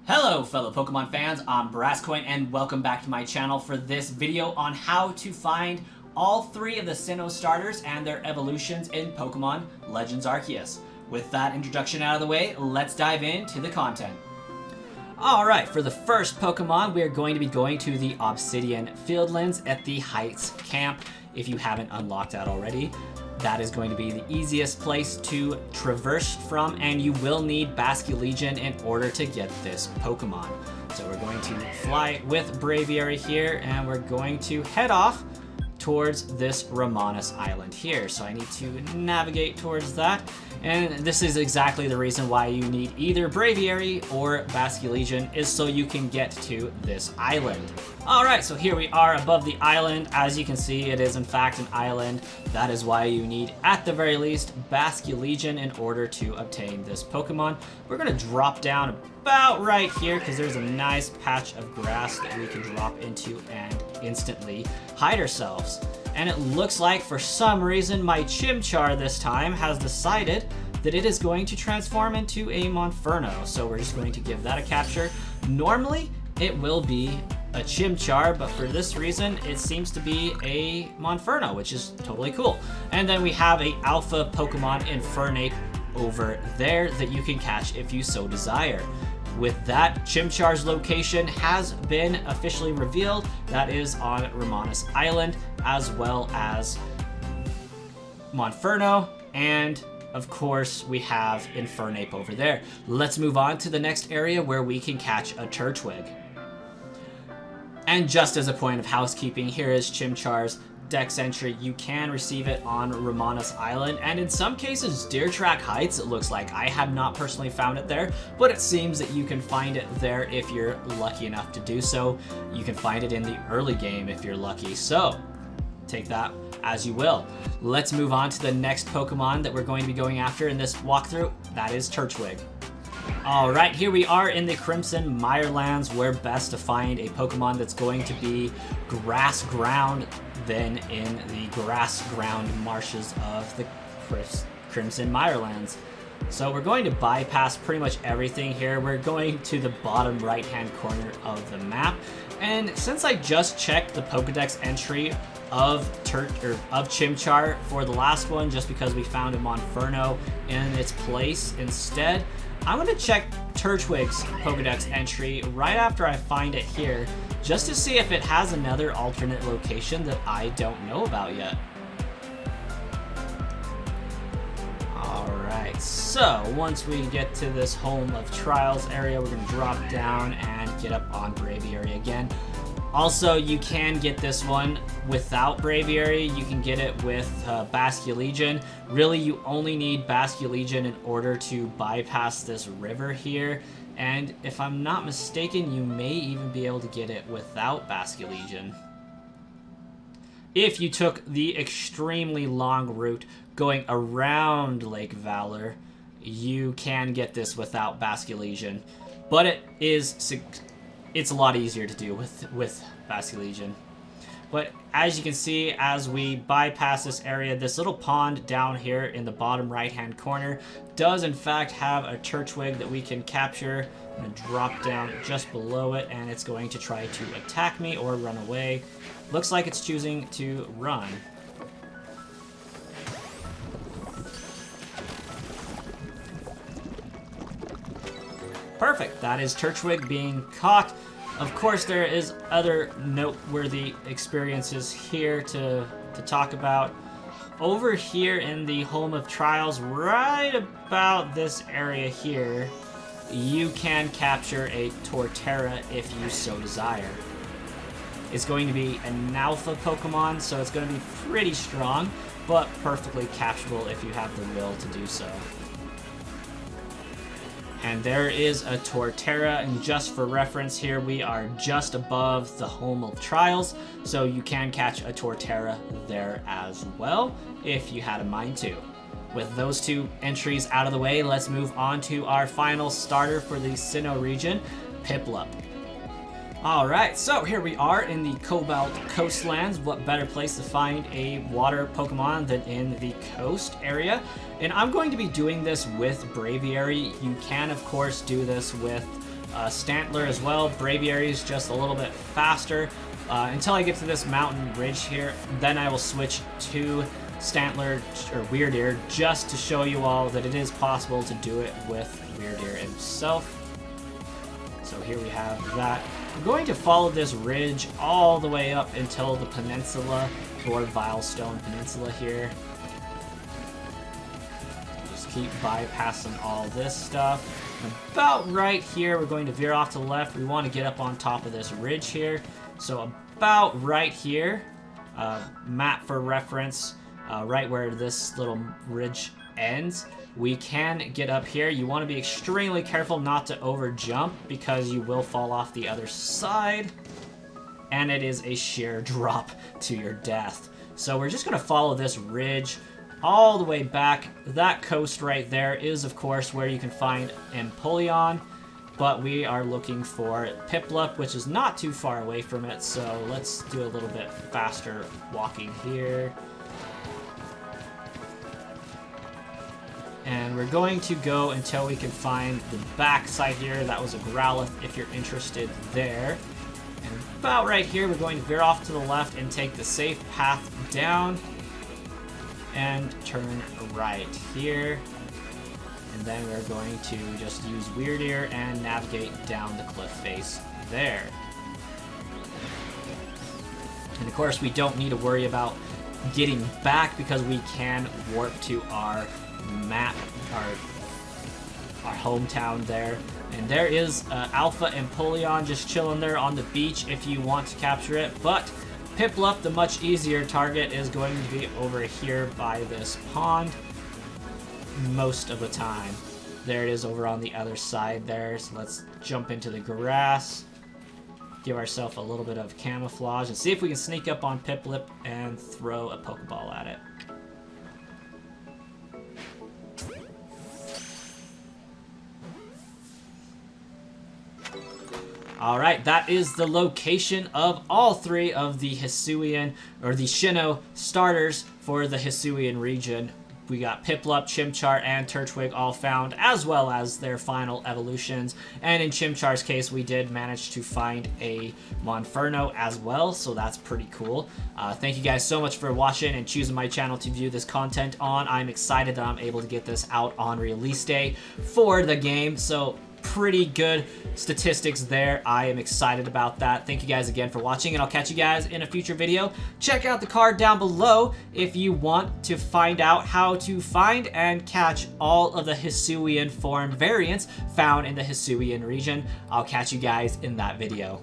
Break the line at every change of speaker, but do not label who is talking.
Hello fellow Pokemon fans, I'm Brascoin and welcome back to my channel for this video on how to find all three of the Sinnoh starters and their evolutions in Pokemon Legends Arceus. With that introduction out of the way, let's dive into the content. Alright, for the first Pokemon, we are going to be going to the Obsidian Fieldlands at the Heights camp. If you haven't unlocked that already, that is going to be the easiest place to traverse from, and you will need Basculegion in order to get this Pokemon. So we're going to fly with Braviary here, and we're going to head off towards this Romanus Island here. So I need to navigate towards that, and this is exactly the reason why you need either Braviary or Basculegion, is so you can get to this island. Alright, so here we are above the island. As you can see, it is in fact an island. That is why you need, at the very least, Basculegion in order to obtain this Pokemon. We're going to drop down about right here because there's a nice patch of grass that we can drop into and instantly hide ourselves. And it looks like for some reason my Chimchar this time has decided that it is going to transform into a Monferno. So we're just going to give that a capture. Normally it will be a Chimchar, but for this reason it seems to be a Monferno, which is totally cool. And then we have a alpha Pokemon Infernape over there that you can catch if you so desire. With that, Chimchar's location has been officially revealed. That is on Romanus Island, as well as Monferno, and of course we have Infernape over there. Let's move on to the next area where we can catch a Turtwig. And just as a point of housekeeping, here is Chimchar's Dex entry. You can receive it on Romanus Island, and in some cases Deer Track Heights, it looks like. I have not personally found it there, but it seems that you can find it there if you're lucky enough to do so. You can find it in the early game if you're lucky, so take that as you will. Let's move on to the next Pokemon that we're going to be going after in this walkthrough. That is Turtwig. Alright, here we are in the Crimson Mirelands, where best to find a Pokemon that's going to be grass ground than in the grass ground marshes of the Crimson Mirelands. So we're going to bypass pretty much everything here. We're going to the bottom right hand corner of the map, and since I just checked the Pokedex entry of Chimchar for the last one, just because we found a Monferno in its place instead, I'm going to check Turtwig's Pokedex entry right after I find it here, just to see if it has another alternate location that I don't know about yet. Alright, so once we get to this Home of Trials area, we're going to drop down and get up on Braviary again. Also, you can get this one without Braviary. You can get it with Basculegion. Really, you only need Basculegion in order to bypass this river here. And if I'm not mistaken, you may even be able to get it without Basculegion. If you took the extremely long route going around Lake Valor, you can get this without Basculegion. But it's a lot easier to do with Basculegion. But as you can see, as we bypass this area, this little pond down here in the bottom right hand corner does in fact have a Turtwig that we can capture. I'm going to drop down just below it, and it's going to try to attack me or run away. Looks like it's choosing to run. Perfect, that is Turtwig being caught. Of course, there is other noteworthy experiences here to talk about. Over here in the Home of Trials, right about this area here, you can capture a Torterra if you so desire. It's going to be an alpha Pokemon, so it's going to be pretty strong, but perfectly capturable if you have the will to do so. And there is a Torterra, and just for reference here, we are just above the Home of Trials, so you can catch a Torterra there as well, if you had a mind to. With those two entries out of the way, let's move on to our final starter for the Sinnoh region, Piplup. Alright, so here we are in the Cobalt Coastlands. What better place to find a water Pokemon than in the coast area? And I'm going to be doing this with Braviary. You can, of course, do this with Stantler as well. Braviary is just a little bit faster. Until I get to this mountain ridge here, then I will switch to Stantler or Weirdeer just to show you all that it is possible to do it with Weirdeer himself. So here we have that. We're going to follow this ridge all the way up until the peninsula, or Vilestone Peninsula here. Just keep bypassing all this stuff. About right here, we're going to veer off to the left. We want to get up on top of this ridge here. So about right here, map for reference, right where this little ridge ends, we can get up here. You want to be extremely careful not to over jump because you will fall off the other side, and it is a sheer drop to your death. So we're just going to follow this ridge all the way back. That coast right there is, of course, where you can find Empoleon, but we are looking for Piplup, which is not too far away from it, so let's do a little bit faster walking here. And we're going to go until we can find the back side here. That was a Growlithe if you're interested there. And about right here, we're going to veer off to the left and take the safe path down and turn right here. And then we're going to just use Weirdeer and navigate down the cliff face there. And of course, we don't need to worry about getting back because we can warp to our map, our hometown there. And there is Alpha Empoleon just chilling there on the beach if you want to capture it. But Piplup, the much easier target, is going to be over here by this pond most of the time. There it is over on the other side there. So let's jump into the grass, give ourselves a little bit of camouflage, and see if we can sneak up on Piplup and throw a Pokeball at it. Alright, that is the location of all three of the Hisuian, or the Sinnoh starters for the Hisuian region. We got Piplup, Chimchar, and Turtwig all found, as well as their final evolutions. And in Chimchar's case, we did manage to find a Monferno as well, so that's pretty cool. Thank you guys so much for watching and choosing my channel to view this content on. I'm excited that I'm able to get this out on release day for the game, so pretty good statistics there. I am excited about that. Thank you guys again for watching, and I'll catch you guys in a future video. Check out the card down below if you want to find out how to find and catch all of the Hisuian form variants found in the Hisuian region. I'll catch you guys in that video.